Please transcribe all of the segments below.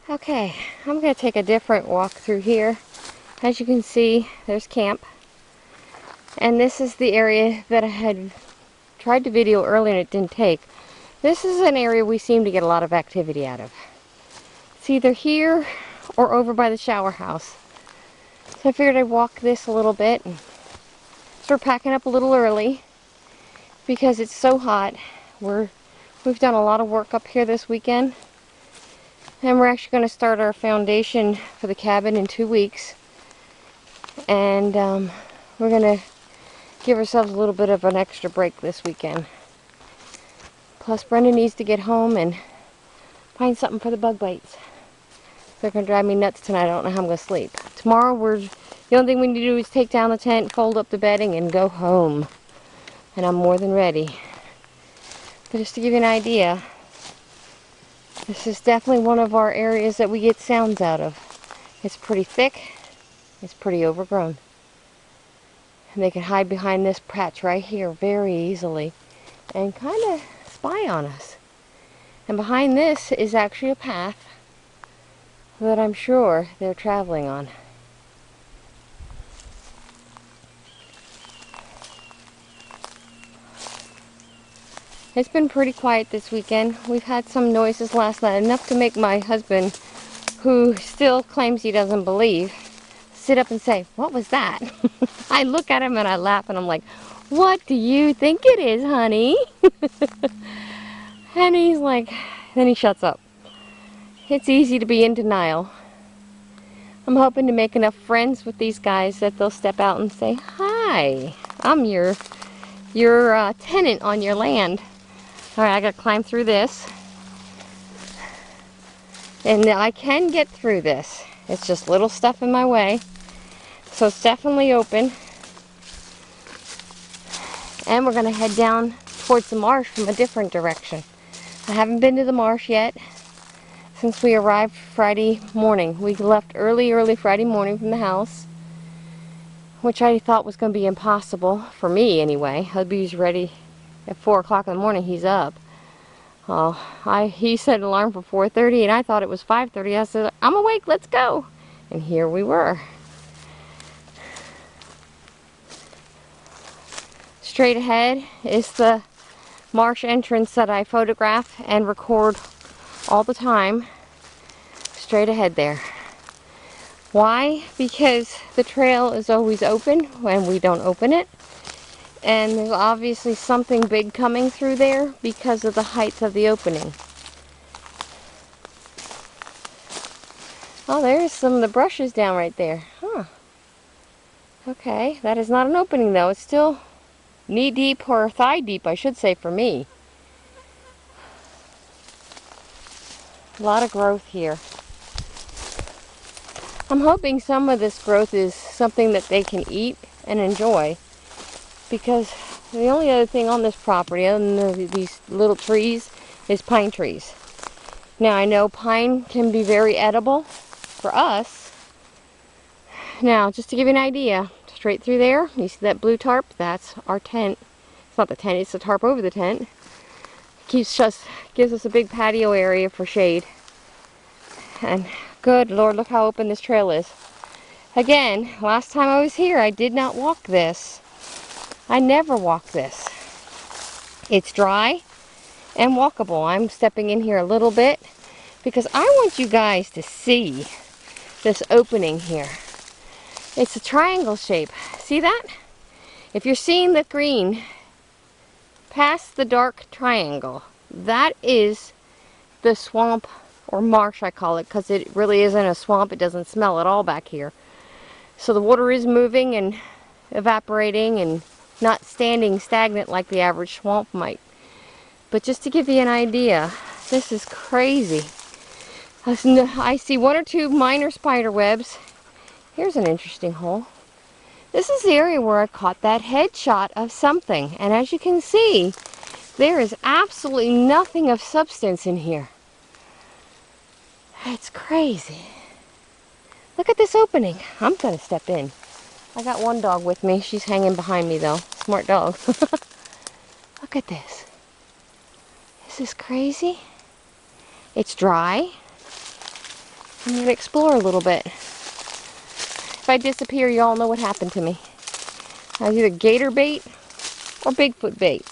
Okay, I'm going to take a different walk through here. As you can see, there's camp. And this is the area that I had tried to video earlier and it didn't take. This is an area we seem to get a lot of activity out of. It's either here or over by the shower house. So I figured I'd walk this a little bit and start packing up a little early because it's so hot. We've done a lot of work up here this weekend. And we're actually going to start our foundation for the cabin in 2 weeks. And we're going to give ourselves a little bit of an extra break this weekend. Plus Brenda needs to get home and find something for the bug bites. They're going to drive me nuts tonight. I don't know how I'm going to sleep. Tomorrow the only thing we need to do is take down the tent, fold up the bedding, and go home. And I'm more than ready. But just to give you an idea, this is definitely one of our areas that we get sounds out of. It's pretty thick. It's pretty overgrown. And they can hide behind this patch right here very easily and kind of spy on us. And behind this is actually a path that I'm sure they're traveling on. It's been pretty quiet this weekend. We've had some noises last night, enough to make my husband, who still claims he doesn't believe, sit up and say, "What was that?" I look at him and I laugh and I'm like, "What do you think it is, honey?" And he's like, then he shuts up. It's easy to be in denial. I'm hoping to make enough friends with these guys that they'll step out and say, "Hi, I'm your tenant on your land." Alright, I gotta climb through this. And I can get through this. It's just little stuff in my way. So it's definitely open. And we're gonna head down towards the marsh from a different direction. I haven't been to the marsh yet since we arrived Friday morning. We left early Friday morning from the house, which I thought was going to be impossible, for me anyway. Hubby's ready at 4 o'clock in the morning. He's up. He set an alarm for 4:30 and I thought it was 5:30. I said, "I'm awake, let's go." And here we were. Straight ahead is the marsh entrance that I photograph and record all the time. Straight ahead there. Why? Because the trail is always open when we don't open it. And there's obviously something big coming through there because of the height of the opening. Oh, there's some of the brushes down right there. Huh. Okay, that is not an opening though. It's still knee deep, or thigh deep, I should say, for me. A lot of growth here. I'm hoping some of this growth is something that they can eat and enjoy, because the only other thing on this property, other than these little trees, is pine trees. Now I know pine can be very edible for us. Now, just to give you an idea, straight through there, you see that blue tarp? That's our tent. It's not the tent, it's the tarp over the tent. Gives us a big patio area for shade. And good Lord, look how open this trail is. Again, last time I was here, I did not walk this. I never walk this. It's dry and walkable. I'm stepping in here a little bit because I want you guys to see this opening here. It's a triangle shape. See that? If you're seeing the green past the dark triangle, that is the swamp, or marsh I call it, because it really isn't a swamp. It doesn't smell at all back here. So the water is moving and evaporating and not standing stagnant like the average swamp might. But just to give you an idea, this is crazy. I see 1 or 2 minor spider webs. Here's an interesting hole. This is the area where I caught that headshot of something. And as you can see, there is absolutely nothing of substance in here. It's crazy. Look at this opening. I'm going to step in. I got one dog with me. She's hanging behind me though. Smart dog. Look at this. Is this crazy? It's dry. I'm going to explore a little bit. If I disappear, you all know what happened to me. I was either gator bait or Bigfoot bait.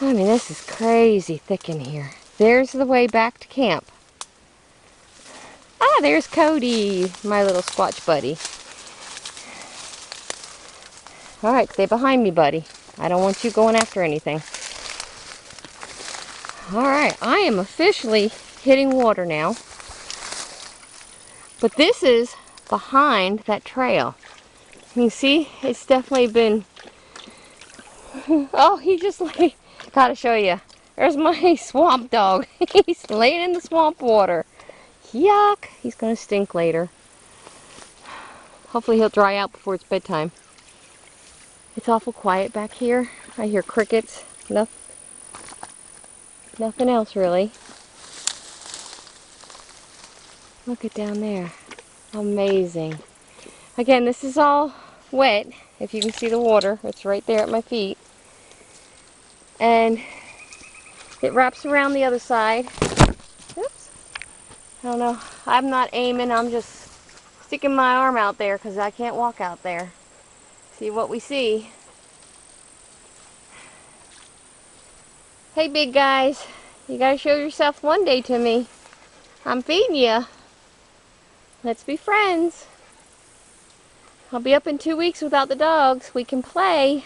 I mean, this is crazy thick in here. There's the way back to camp. Ah, there's Cody, my little squatch buddy. Alright, stay behind me, buddy. I don't want you going after anything. Alright, I am officially hitting water now. But this is behind that trail. You can see, it's definitely been... Oh, he just like... Gotta show you. There's my swamp dog. He's laying in the swamp water. Yuck! He's gonna stink later. Hopefully he'll dry out before it's bedtime. It's awful quiet back here. I hear crickets. Nothing else really. Look at down there. Amazing. Again, this is all wet. If you can see the water, it's right there at my feet. And it wraps around the other side. Oops. I don't know. I'm not aiming. I'm just sticking my arm out there because I can't walk out there. See what we see. Hey, big guys. You gotta show yourself one day to me. I'm feeding you. Let's be friends. I'll be up in 2 weeks without the dogs. We can play.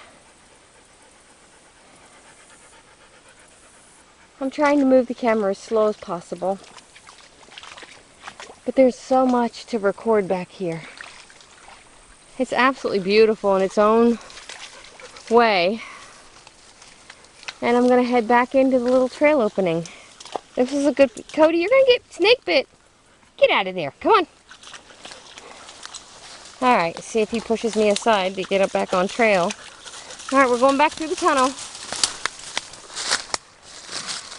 I'm trying to move the camera as slow as possible. But there's so much to record back here. It's absolutely beautiful in its own way. And I'm going to head back into the little trail opening. This is a good... Cody, you're going to get snake bit. Get out of there. Come on. Alright, see if he pushes me aside to get up back on trail. Alright, we're going back through the tunnel.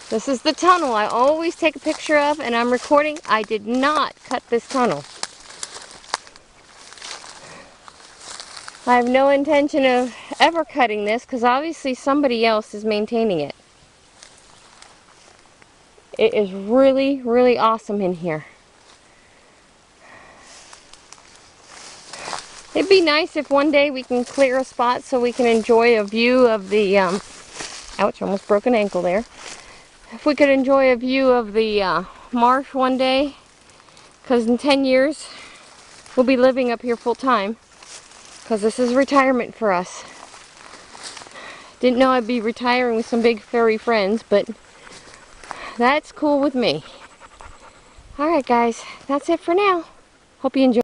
This is the tunnel I always take a picture of, and I'm recording. I did not cut this tunnel. I have no intention of ever cutting this because obviously somebody else is maintaining it. It is really, really awesome in here. It'd be nice if one day we can clear a spot so we can enjoy a view of the, ouch, almost broke an ankle there. If we could enjoy a view of the marsh one day, because in 10 years we'll be living up here full time, because this is retirement for us. Didn't know I'd be retiring with some big furry friends, but that's cool with me. Alright guys, that's it for now. Hope you enjoy.